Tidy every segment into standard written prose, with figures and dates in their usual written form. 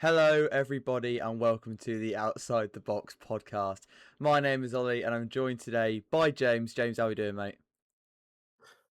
Hello, everybody, and welcome to the Outside the Box podcast. My name is Ollie, and I'm joined today by James. James, how are we doing, mate?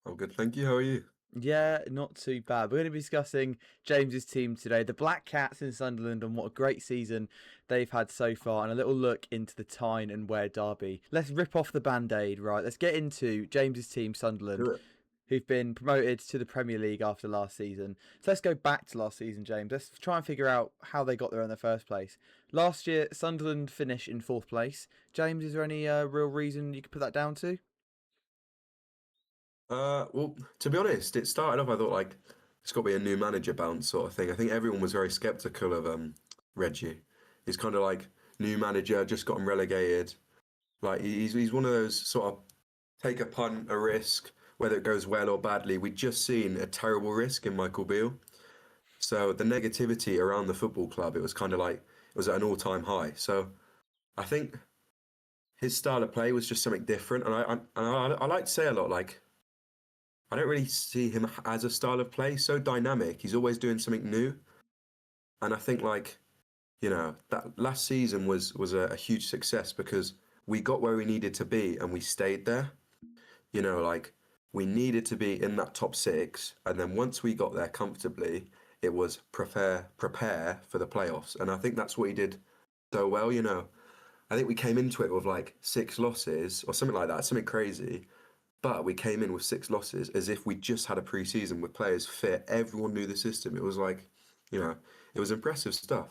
I'm good, thank you. How are you? Yeah, not too bad. We're going to be discussing James's team today, the Black Cats in Sunderland, and what a great season they've had so far, and a little look into the Tyne and Ware derby. Let's rip off the band-aid, right? Let's get into James's team, Sunderland, Do it. who've been promoted to the Premier League after last season. So let's go back to last season, James. Let's try and figure out how they got there in the first place. Last year, Sunderland finished in fourth place. James, is there any real reason you could put that down to? Well, to be honest, it started off. I thought like it's got to be a new manager bounce sort of thing. I think everyone was very skeptical of Reggie. He's kind of like new manager, just got him relegated. Like he's one of those sort of take a punt, a risk, whether it goes well or badly. We'd just seen a terrible risk in Michael Beale, so the negativity around the football club, it was kind of like it was at an all-time high. So I think his style of play was just something different, and I like to say a lot like. I don't really see him as a style of play. So dynamic. He's always doing something new. And I think that last season was a huge success because we got where we needed to be and we stayed there. Like we needed to be in that top six. And then once we got there comfortably, it was prepare for the playoffs. And I think that's what he did so well. I think we came into it with like 6 losses or something like that, something crazy. But we came in with 6 losses as if we just had a pre-season with players fit. Everyone knew the system. It was like, it was impressive stuff.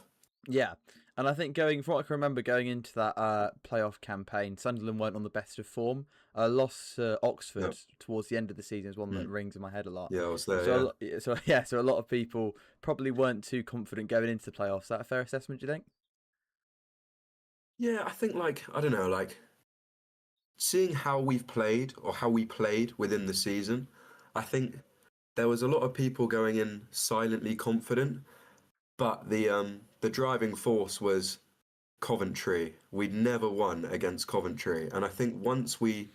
Yeah, and I think from what I can remember going into that playoff campaign, Sunderland weren't on the best of form. Lost to Oxford No. towards the end of the season is one that rings in my head a lot. Yeah, I was there. So a lot of people probably weren't too confident going into the playoffs. Is that a fair assessment, do you think? Yeah, I think I don't know, seeing how we've played or how we played within the season, I think there was a lot of people going in silently confident, but the driving force was Coventry. We'd never won against Coventry, and I think once we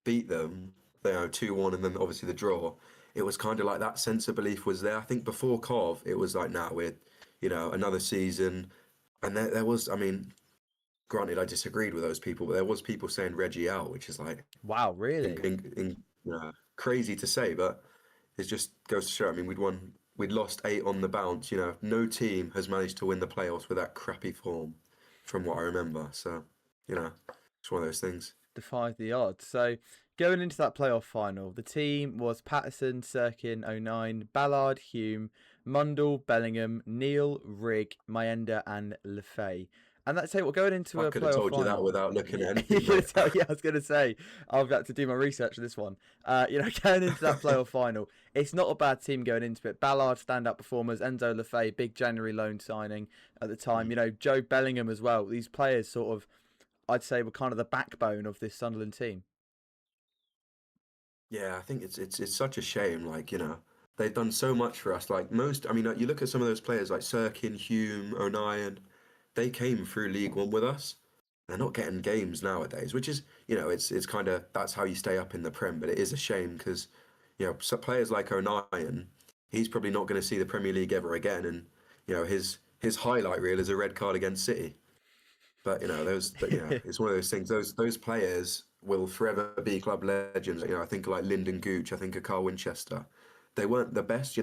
beat them, 2-1, and then obviously the draw, it was kind of like that sense of belief was there. I think before Cov, it was like, nah, we're, another season, and there was, I mean, granted, I disagreed with those people, but there was people saying Reggie out, which is like, Wow, really? crazy to say, but it just goes to show. I mean, we'd lost 8 on the bounce. No team has managed to win the playoffs with that crappy form, from what I remember. So, it's one of those things. Defied the odds. So going into that playoff final, the team was Patterson, Sirkin, O'Nien, Ballard, Hume, Mundell, Bellingham, Neal, Rigg, Mayenda, and Lefay. And that's it. We're going into I a could have playoff told you that final. without looking at You anything, can mate. tell, yeah, I was going to say I've got to do my research for this one. Going into that playoff final, it's not a bad team going into it. Ballard, stand-up performers, Enzo Lefay, big January loan signing at the time. Joe Bellingham as well. These players sort of, I'd say, were kind of the backbone of this Sunderland team. Yeah, I think it's such a shame. They've done so much for us. Like most, I mean, you look at some of those players like Sirkin, Hume, O'Nien. They came through League One with us. They're not getting games nowadays, which is, it's kind of that's how you stay up in the Prem. But it is a shame because, so players like O'Nien, he's probably not going to see the Premier League ever again. And his highlight reel is a red card against City. But it's one of those things. Those players will forever be club legends. I think like Lyndon Gooch, I think of Carl Winchester. They weren't the best.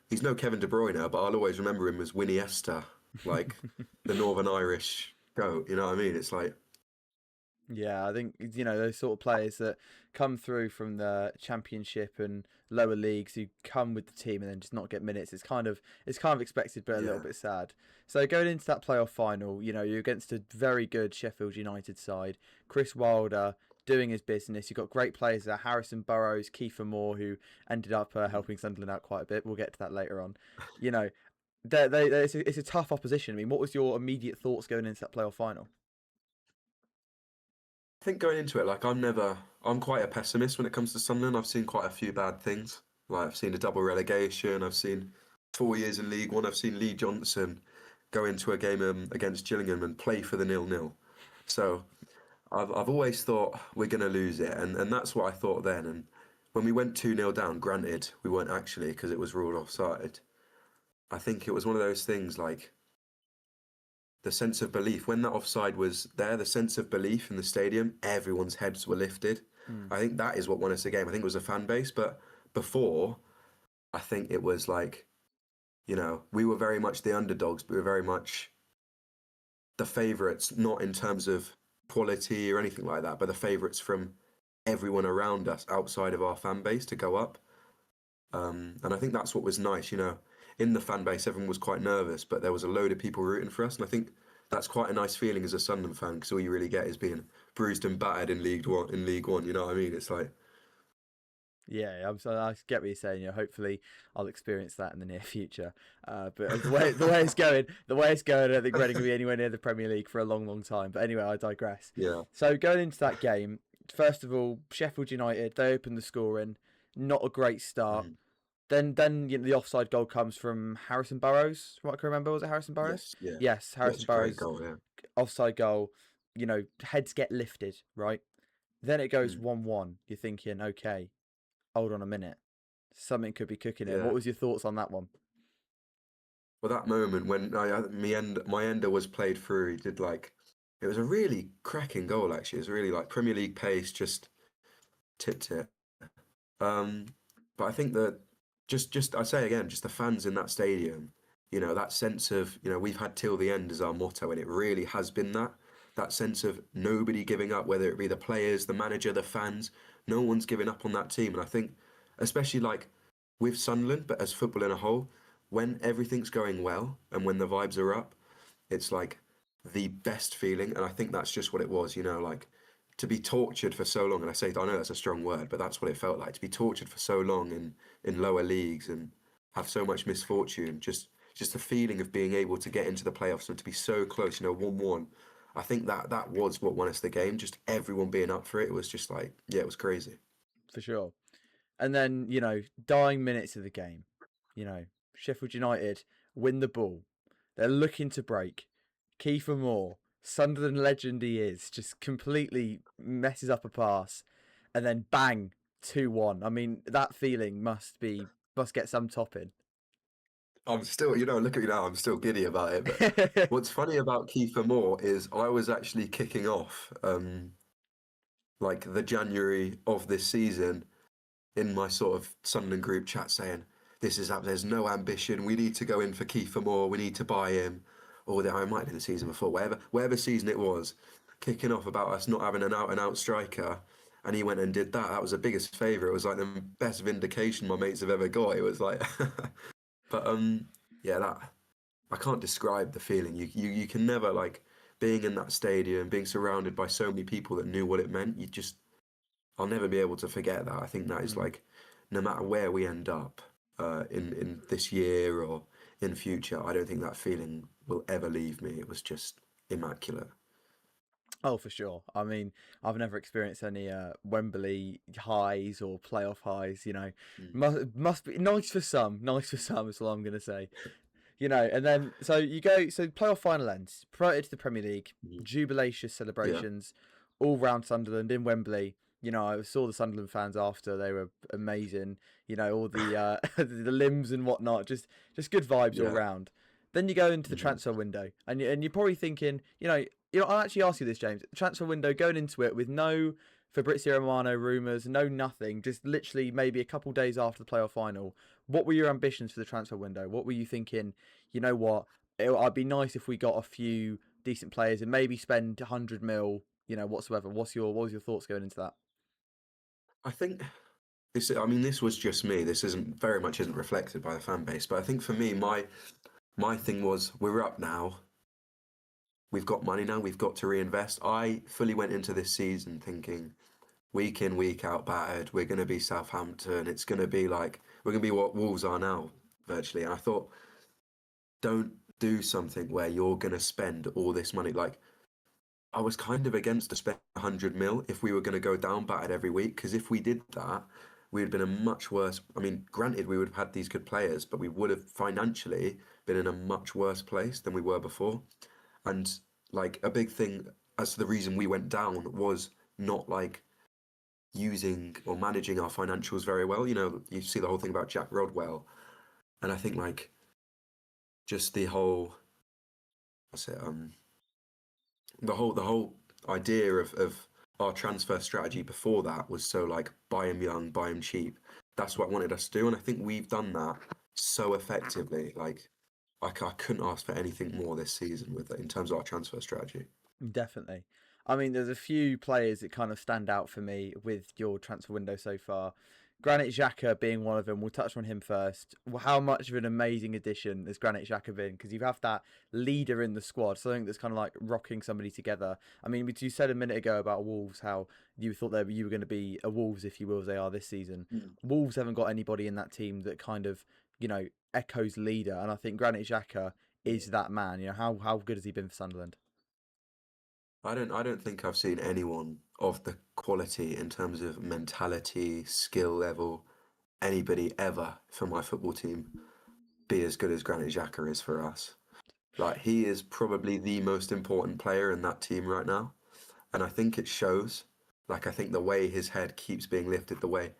He's no Kevin De Bruyne, but I'll always remember him as Winnie Esther, like the Northern Irish goat. You know what I mean? It's like, Yeah, I think those sort of players that come through from the Championship and lower leagues who come with the team and then just not get minutes. It's kind of expected, but a little yeah, bit sad. So going into that playoff final, you're against a very good Sheffield United side. Chris Wilder doing his business. You've got great players there: Harrison Burrows, Kiefer Moore, who ended up helping Sunderland out quite a bit. We'll get to that later on. You know, it's a tough opposition. I mean, what was your immediate thoughts going into that playoff final? I think going into it, I'm quite a pessimist when it comes to Sunderland. I've seen quite a few bad things. Like I've seen a double relegation. I've seen 4 years in League One. I've seen Lee Johnson go into a game against Gillingham and play for the 0-0. So I've always thought we're going to lose it, and that's what I thought then. And when we went 2-0 down, granted we weren't actually because it was ruled offside. I think it was one of those things like the sense of belief when that offside was there, the sense of belief in the stadium, everyone's heads were lifted. Mm. I think that is what won us the game. I think it was a fan base, but before, I think it was like, we were very much the underdogs, but we were very much the favourites, not in terms of quality or anything like that, but the favourites from everyone around us outside of our fan base to go up. And I think that's what was nice, in the fan base, everyone was quite nervous, but there was a load of people rooting for us. And I think that's quite a nice feeling as a Sunderland fan, because all you really get is being bruised and battered in League One. In League One, you know what I mean? It's like, Yeah, I get what you're saying. Hopefully I'll experience that in the near future. But the way it's going, I don't think Reading will be anywhere near the Premier League for a long, long time. But anyway, I digress. yeah, So going into that game, first of all, Sheffield United, they opened the scoring, not a great start. mhm. Then the offside goal comes from Harrison Burrows. From what I can remember, was it Harrison Burrows? Yes, yeah, Yes, yeah, Harrison it's a great Burrows goal, yeah. offside goal. Heads get lifted, right? Then it goes Mm. 1-1. You're thinking, okay, hold on a minute, something could be cooking here. Yeah. What was your thoughts on that one? Well, that moment when my ender was played through, he did like, it was a really cracking goal actually. It was really like Premier League pace, just tipped it. Um, but I think that just I say again, just the fans in that stadium, that sense of, we've had till the end as our motto, and it really has been that sense of nobody giving up, whether it be the players, the manager, the fans, no one's giving up on that team. And I think, especially like with Sunderland, but as football in a whole, when everything's going well and when the vibes are up, it's like the best feeling. And I think that's just what it was, like to be tortured for so long. And I know that's a strong word, but that's what it felt like to be tortured for so long in lower leagues and have so much misfortune. Just the feeling of being able to get into the playoffs and to be so close, 1-1. I think that was what won us the game. Just everyone being up for it. It was just like, yeah, it was crazy. For sure. And then, dying minutes of the game, Sheffield United win the ball. They're looking to break. Kiefer Moore, Sunderland legend he is, just completely messes up a pass. And then bang, 2-1. I mean, that feeling must get some topping. I'm still, look at me now, I'm still giddy about it. But what's funny about Kiefer Moore is I was actually kicking off like the January of this season in my sort of Sunderland group chat saying, this is up, there's no ambition, we need to go in for Kiefer Moore, we need to buy him. Or I might have been the season before, whatever season it was, kicking off about us not having an out-and-out striker. And he went and did that. That was the biggest favour. It was like the best vindication my mates have ever got. It was like, but yeah, that I can't describe the feeling. You can never like being in that stadium, being surrounded by so many people that knew what it meant. I'll never be able to forget that. I think that is Mm. like, no matter where we end up in this year or in future, I don't think that feeling will ever leave me. It was just immaculate. Oh, for sure. I mean, I've never experienced any Wembley highs or playoff highs. Mm. Must be nice for some. Nice for some is what I'm gonna say. And then so you go. So playoff final ends. Promoted to the Premier League. Mhm. Jubilacious Yeah, celebrations all round Sunderland in Wembley. I saw the Sunderland fans after. They were amazing. All the the limbs and whatnot. Just good vibes all yeah. round. Then you go into the Mhm. transfer window, and you're probably thinking, I'll actually ask you this, James. Transfer window, going into it with no Fabrizio Romano rumours, no nothing, just literally maybe a couple days after the playoff final. What were your ambitions for the transfer window? What were you thinking? You know what? I'd be nice if we got a few decent players and maybe spend 100 mil, whatsoever. What was your thoughts going into that? I think this. I mean, this was just me. This isn't reflected by the fan base. But I think for me, my thing was we're up now. We've got money now. We've got to reinvest. I fully went into this season thinking week in, week out battered. We're going to be Southampton. It's going to be like we're going to be what Wolves are now, virtually. And I thought, don't do something where you're going to spend all this money. Like I was kind of against to spend 100 mil if we were going to go down battered every week, because if we did that, we'd have been a much worse. I mean, granted, we would have had these good players, but we would have financially been in a much worse place than we were before. And like a big thing as to the reason we went down was not like using or managing our financials very well. You see the whole thing about Jack Rodwell, and I think like just the whole what's it the whole idea of our transfer strategy before that was so like buy him young, buy him cheap. That's what I wanted us to do, and I think we've done that so effectively. Like I couldn't ask for anything more this season with in terms of our transfer strategy. Definitely. I mean, there's a few players that kind of stand out for me with your transfer window so far. Granit Xhaka being one of them. We'll touch on him first. How much of an amazing addition has Granit Xhaka been? Because you have that leader in the squad, something that's kind of like rocking somebody together. I mean, you said a minute ago about Wolves how you thought that you were going to be a Wolves, if you will, as they are this season. Mm. Wolves haven't got anybody in that team that kind of, echoes leader, and I think Granit Xhaka is that man. How good has he been for Sunderland? I don't think I've seen anyone of the quality in terms of mentality, skill level, anybody ever for my football team be as good as Granit Xhaka is for us. Like he is probably the most important player in that team right now, and I think it shows. Like I think the way his head keeps being lifted, the way,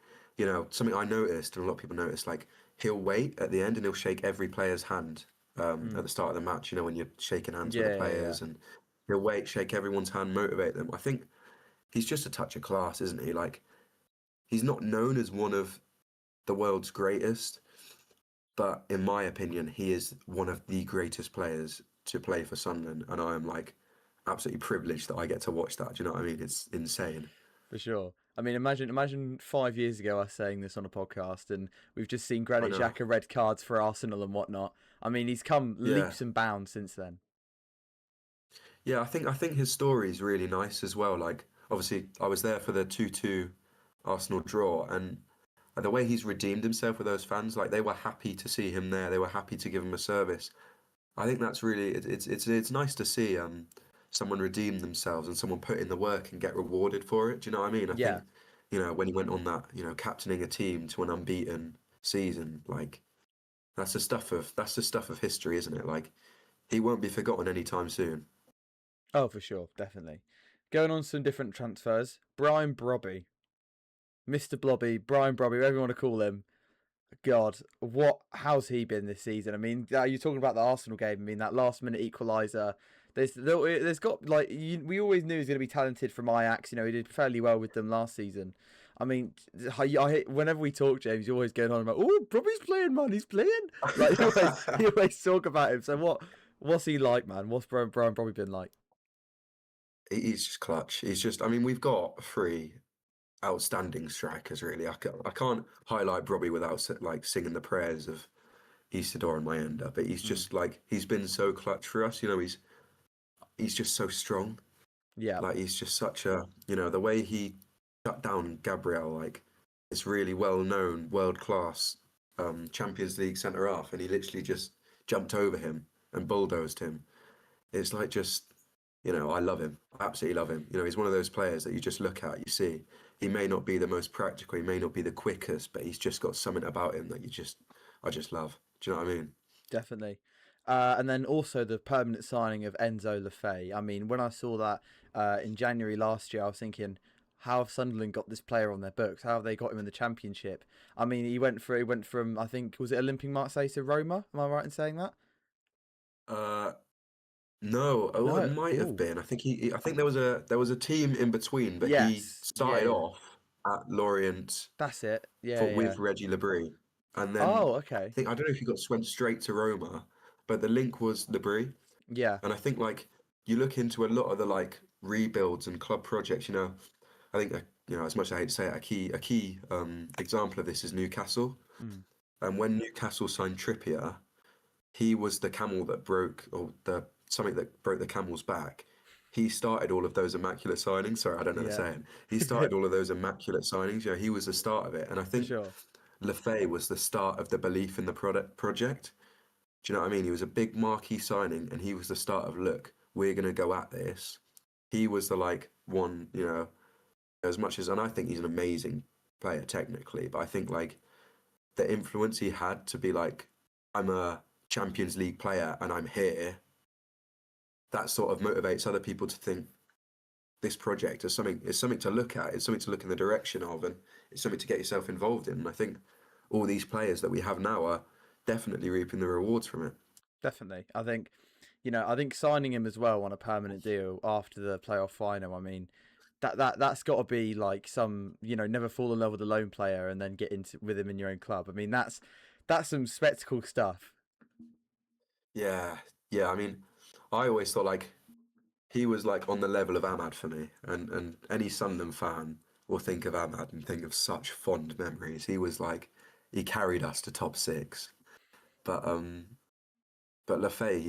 something I noticed and a lot of people noticed, like he'll wait at the end and he'll shake every player's hand at Mm. the start of the match. When you're shaking hands with the Yeah, yeah, yeah. players, and he'll wait, shake everyone's hand, motivate them. I think he's just a touch of class, isn't he? Like he's not known as one of the world's greatest, but in my opinion, he is one of the greatest players to play for Sunderland, and I am like absolutely privileged that I get to watch that. Do you know what I mean? It's insane. For sure. I mean, imagine 5 years ago us saying this on a podcast, and we've just seen I Granit know. Xhaka red cards for Arsenal and whatnot. I mean, he's come Yeah, leaps and bounds since then. yeah. I think his story is really nice as well. Like obviously, I was there for the 2-2 Arsenal draw, and the way he's redeemed himself with those fans, like they were happy to see him there. They were happy to give him a service. I think that's really it's nice to see someone redeem themselves and someone put in the work and get rewarded for it. Do you know what I mean? I Yeah, think when he went on that captaining a team to an unbeaten season, like that's the stuff of history, isn't it? Like he won't be forgotten anytime soon. oh for sure, definitely. Going on some different transfers, Brian Brobby, Mr. Blobby, Brian Brobby, whatever you want to call him. God, how's he been this season? I mean, you're talking about the Arsenal game. I mean, that last minute equaliser. There's got like we always knew he was going to be talented from Ajax. He did fairly well with them last season. I mean, whenever we talk, James, you're always going on about, oh, Robbie's playing, man, he's playing. Like you always talk about him. So what's he like, man? What's Brian Brobby been like? He's just clutch. He's just. I mean, we've got three outstanding strikers. Really, I can't highlight Robbie without like singing the prayers of Isidore and Mayenda. But he's Mm. just like he's been so clutch for us. He's just so strong. Yeah, Like he's just such a, the way he shut down Gabriel, like it's really well known, world class Champions League centre half, and he literally just jumped over him and bulldozed him. It's like just, I love him. I absolutely love him. He's one of those players that you just look at, you see, he may not be the most practical, he may not be the quickest, but he's just got something about him that I just love. Do you know what I mean? definitely. And then also the permanent signing of Enzo Lefay. I mean, when I saw that in January last year, I was thinking, how have Sunderland got this player on their books? How have they got him in the Championship? I mean, he went from, I think, was it Olympique Marseille to Roma? Am I right in saying that? Uh, No, oh, it No. might have Oh, been. I think there was a team in between, but he yes. Yeah, started yeah. off at Lorient That's it. Yeah, for yeah. with Reggie Lebris, and then Oh, okay. I don't know if he got went straight to Roma, but the link was Lebris, Yeah. and I think like you look into a lot of the like rebuilds and club projects, I think as much as I hate to say it, a key example of this is Newcastle, Mm. and when Newcastle signed Trippier, he was the camel that broke, or the something that broke the camel's back. He started all of those immaculate signings. Sorry, I don't know the Yeah. saying. He started all of those immaculate signings. Yeah, he was the start of it, and I For think sure. Lefay was the start of the belief in the product project. Do you know what I mean? He was a big marquee signing, and he was the start of look, we're gonna go at this. He was the like one, as much as, and I think he's an amazing player technically, but I think like the influence he had to be like, I'm a Champions League player and I'm here, that sort of motivates other people to think this project is something to look at. It's something to look in the direction of, and it's something to get yourself involved in. And I think all these players that we have now are definitely reaping the rewards from it. Definitely. I think I think signing him as well on a permanent deal after the playoff final. I mean, that's got to be like some, never fall in love with a lone player and then get into with him in your own club. I mean, that's some spectacle stuff. Yeah, yeah. I mean, I always thought like he was like on the level of Ahmad for me, and any Sunderland fan will think of Ahmad and think of such fond memories. He was like he carried us to top six, but Lafay,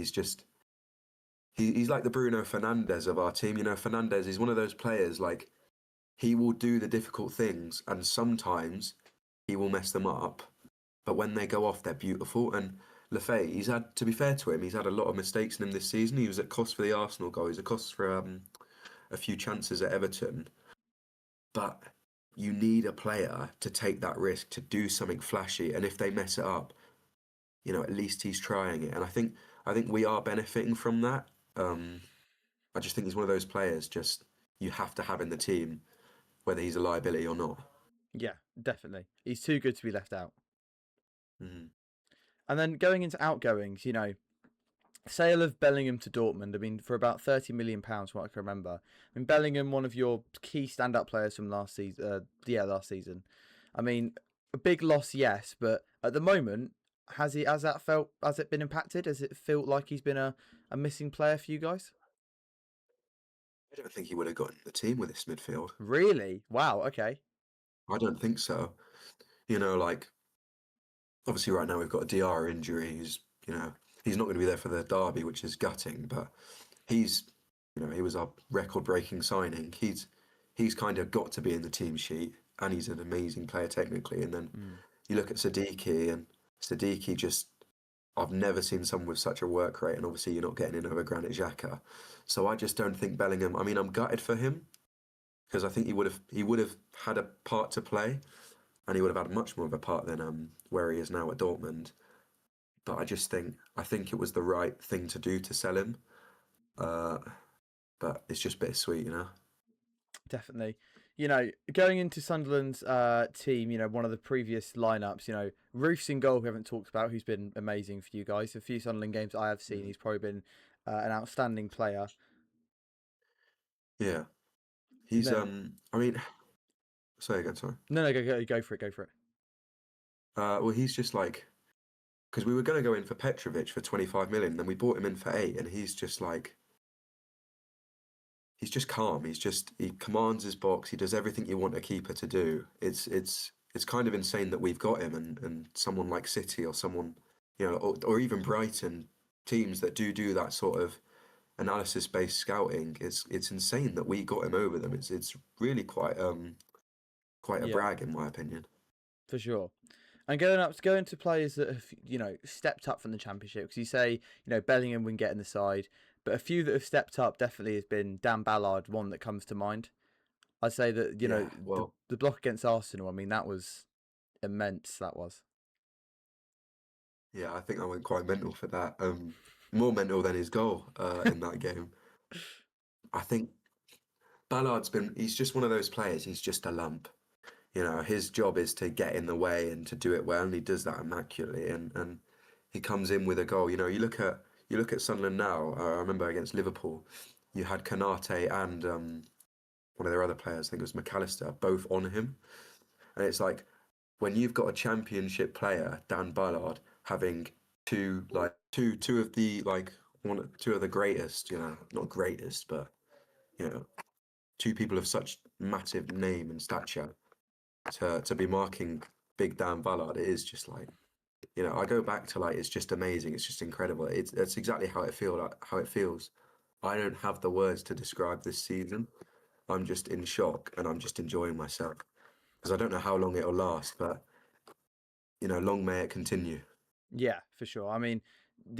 he's like the Bruno Fernandes of our team. You know, Fernandes is one of those players like he will do the difficult things, and sometimes he will mess them up. But when they go off, they're beautiful. And Lafay, he's had, to be fair to him, he's had a lot of mistakes in him this season. He was at cost for the Arsenal goal. He's at cost for a few chances at Everton. But you need a player to take that risk, to do something flashy. And if they mess it up, at least he's trying it. And I think we are benefiting from that. I just think he's one of those players just you have to have in the team, whether he's a liability or not. Yeah, definitely. He's too good to be left out. Mm. And then going into outgoings, sale of Bellingham to Dortmund. I mean, for about £30 million, what I can remember. I mean, Bellingham, one of your key stand-up players from last season. Last season. I mean, a big loss, yes, but at the moment, has it been impacted? Has it felt like he's been a missing player for you guys? I don't think he would have gotten the team with this midfield. Really? Wow. Okay. I don't think so. Like obviously right now we've got a DR injury. He's not going to be there for the derby, which is gutting. But he's, he was our record-breaking signing. He's kind of got to be in the team sheet, and he's an amazing player technically. And then you look at Siddiqui, and Siddiqui just, I've never seen someone with such a work rate, and obviously you're not getting in over Granit Xhaka. So I just don't think Bellingham. I mean, I'm gutted for him because I think he would have had a part to play, and he would have had much more of a part than where he is now at Dortmund. But I think it was the right thing to do to sell him. But it's just bittersweet, Definitely. Going into Sunderland's team, one of the previous lineups, Roof's in goal, we haven't talked about, who's been amazing for you guys. A few Sunderland games I have seen, he's probably been an outstanding player. Yeah, he's Then, I mean, say again, sorry. no, go for it, go for it. Well, he's just like because we were going to go in for Petrovic for 25 million, then we bought him in for 8, and he's just like he's just calm. He commands his box. He does everything you want a keeper to do. It's kind of insane that we've got him, and someone like City or someone or even Brighton, teams that do that sort of analysis based scouting. It's insane that we got him over them. It's really quite a Yeah, brag in my opinion. for sure. And going to players that have, stepped up from the Championship, because you say, Bellingham wouldn't get in the side, but a few that have stepped up definitely has been Dan Ballard, one that comes to mind. I'd say that, Yeah, the, well, the block against Arsenal, I mean, that was immense, that was. yeah, I think I went quite mental for that. More mental than his goal in that game. I think he's just one of those players. He's just a lump. His job is to get in the way and to do it well, and he does that immaculately. And he comes in with a goal. You look at Sunderland now. I remember against Liverpool, you had Kanate and one of their other players, I think it was McAllister, both on him. And it's like when you've got a Championship player, Dan Ballard, having two of the two of the greatest, not greatest, but you know, two people of such massive name and stature to be marking big Dan Ballard, it is just like, I go back to like it's just amazing. It's just incredible. That's exactly how it feels. I don't have the words to describe this season. I'm just in shock and I'm just enjoying myself because I don't know how long it'll last, but long may it continue. Yeah, for sure. I mean,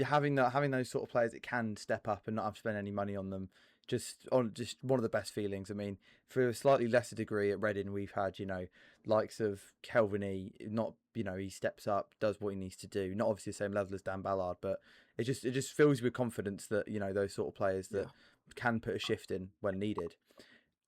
having those sort of players that can step up and not have to spend any money on them, just one of the best feelings. I mean, for a slightly lesser degree at Reading, we've had likes of Kelvin. Not he steps up, does what he needs to do. Not obviously the same level as Dan Ballard, but it just fills you with confidence that those sort of players Yeah. that can put a shift in when needed.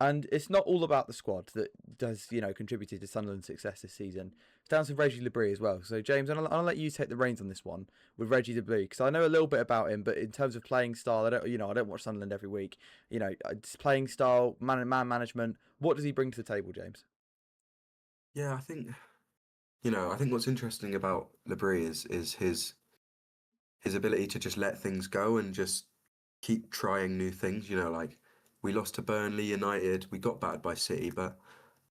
And it's not all about the squad that does, contributed to Sunderland's success this season. It's down to Reggie Lebree as well. So, James, I'll let you take the reins on this one with Reggie Lebree because I know a little bit about him, but in terms of playing style, I don't watch Sunderland every week. It's playing style, man management. What does he bring to the table, James? Yeah, I think what's interesting about Lebree is his ability to just let things go and just keep trying new things. Like we lost to Burnley, United, we got battered by City, but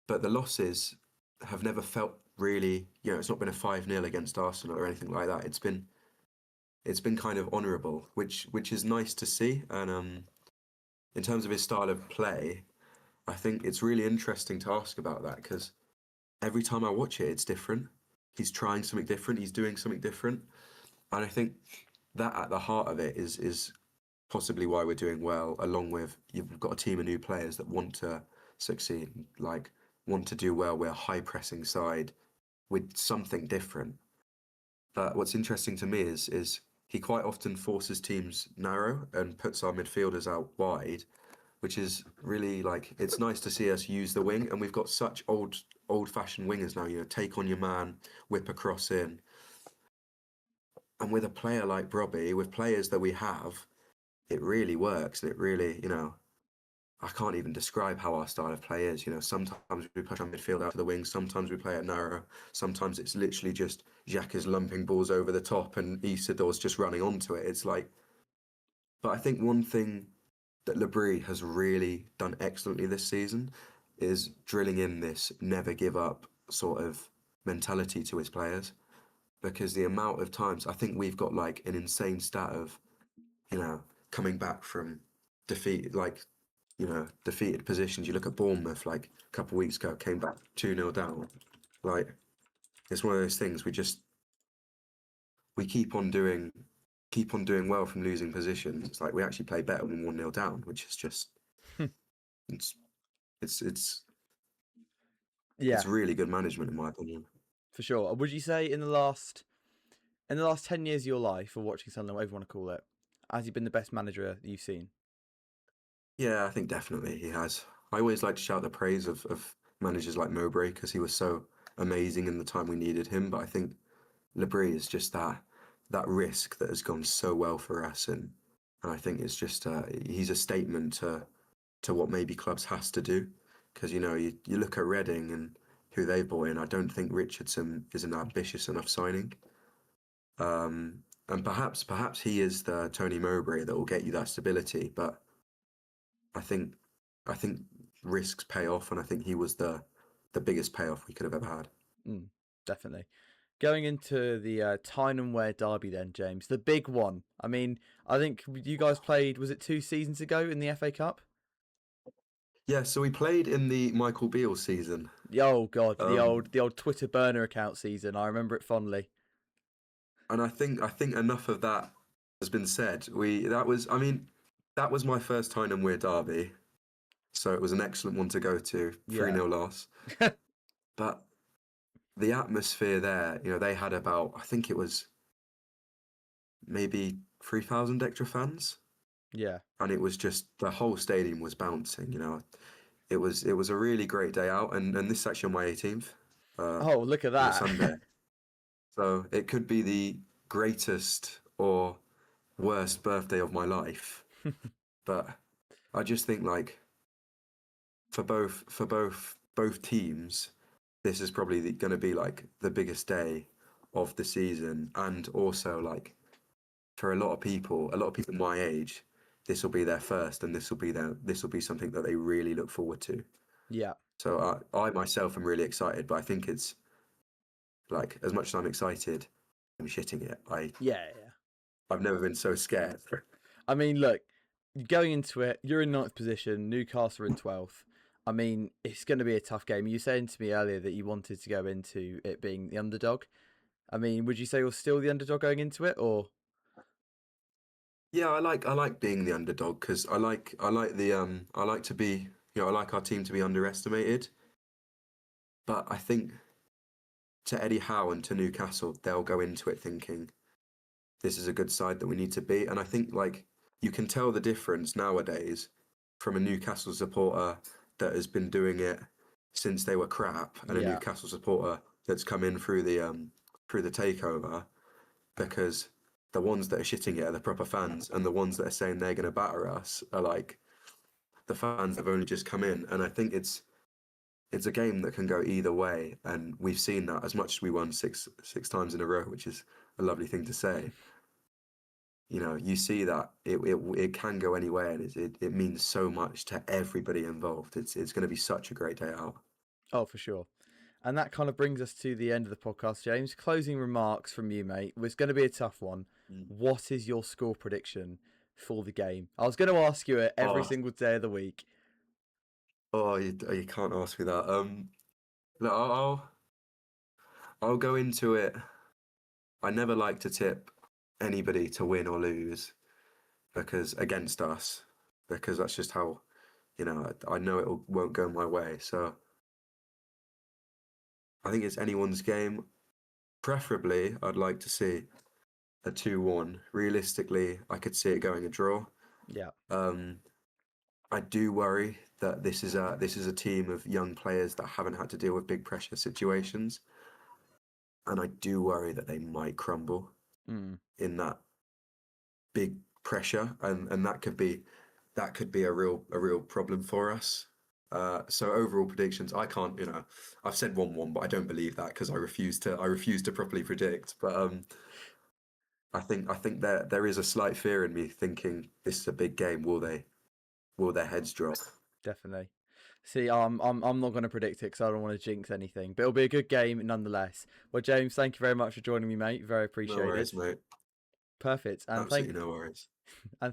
the losses have never felt really, it's not been a 5-0 against Arsenal or anything like that. It's been kind of honourable, which is nice to see. And in terms of his style of play, I think it's really interesting to ask about that because every time I watch it, it's different. He's trying something different. He's doing something different, and I think that at the heart of it is possibly why we're doing well. Along with you've got a team of new players that want to succeed, like want to do well. We're a high pressing side with something different. But what's interesting to me is he quite often forces teams narrow and puts our midfielders out wide, which is really like it's nice to see us use the wing, and we've got such old-fashioned wingers now. Take on your man, whip a cross in, and with a player like Robbie, with players that we have, it really works, and it really, I can't even describe how our style of play is. Sometimes we push our midfield out to the wing, sometimes we play it narrow, sometimes it's literally just Xhaka's lumping balls over the top and Isidor's just running onto it. It's like, but I think one thing that Lebree has really done excellently this season is drilling in this never give up sort of mentality to his players. Because the amount of times I think we've got like an insane stat of, coming back from defeat, like, defeated positions. You look at Bournemouth like a couple of weeks ago, came back 2-0 down. Like, it's one of those things we keep on doing well from losing positions. It's like we actually play better when 1-0 down, which is just it's it's it's Yeah, it's really good management in my opinion. for sure. Would you say in the last 10 years of your life of watching Sunderland, whatever you want to call it, has he been the best manager that you've seen? Yeah, I think definitely he has. I always like to shout the praise of managers like Mowbray because he was so amazing in the time we needed him. But I think Lebree is just that risk that has gone so well for us, and I think it's just he's a statement to what maybe clubs has to do because you look at Reading and who they brought in. I don't think Richardson is an ambitious enough signing. And perhaps he is the Tony Mowbray that will get you that stability, but I think I think risks pay off, and I think he was the biggest payoff we could have ever had. Mm, definitely. Going into the Tyne and Wear derby then, James, the big one. I mean, I think you guys played, was it 2 seasons ago in the FA Cup? Yeah, so we played in the Michael Beale season. Oh God, the Um, old Twitter burner account season. I remember it fondly. and I think enough of that has been said. That was my first time in Weir derby, so it was an excellent one to go to. 3-0 Yeah, loss, but the atmosphere there, they had about I think it was maybe 3,000 extra fans, yeah. and it was just the whole stadium was bouncing. It was a really great day out, and this is actually on my 18th, Oh, look at on a that. Sunday. So it could be the greatest or worst birthday of my life. But I just think like for both teams, this is probably going to be like the biggest day of the season, and also like for a lot of people my age, this will be their first, and this will be something that they really look forward to. Yeah, So I myself am really excited, but I think it's like as much as I'm excited, I'm shitting it. yeah, yeah. I've never been so scared. I mean, look, going into it, you're in ninth position, Newcastle are in 12th. I mean, it's going to be a tough game. You were saying to me earlier that you wanted to go into it being the underdog. I mean, would you say you're still the underdog going into it, or? Yeah, I like being the underdog because I like to be I like our team to be underestimated. But I think to Eddie Howe and to Newcastle, they'll go into it thinking this is a good side that we need to beat. And I think like you can tell the difference nowadays from a Newcastle supporter that has been doing it since they were crap, and a Yeah. Newcastle supporter that's come in through the takeover, because the ones that are shitting it are the proper fans, and the ones that are saying they're going to batter us are like the fans that have only just come in. And I think it's a game that can go either way, and we've seen that. As much as we won six times in a row, which is a lovely thing to say. You see that it can go anywhere, and it means so much to everybody involved. It's going to be such a great day out. Oh, for sure. And that kind of brings us to the end of the podcast, James. Closing remarks from you, mate. It's going to be a tough one. What is your score prediction for the game? I was going to ask you it every single day of the week. Oh, you can't ask me that. Look, I'll go into it. I never like to tip anybody to win or lose because against us, because that's just how, I know it won't go my way. So I think it's anyone's game. Preferably, I'd like to see a 2-1. Realistically, I could see it going a draw. Yeah. I do worry that this is a team of young players that haven't had to deal with big pressure situations, and I do worry that they might crumble in that big pressure, and that could be a real problem for us. So overall predictions, I can't, I've said 1-1, but I don't believe that because I refuse to properly predict. But I think there is a slight fear in me thinking this is a big game. Will their heads drop? Definitely. See, I'm not going to predict it because I don't want to jinx anything, but it'll be a good game nonetheless. Well, James, thank you very much for joining me, mate. Very No appreciated. worries, mate. Perfect. And Absolutely no worries.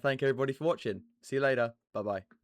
thank everybody for watching. See you later. Bye bye.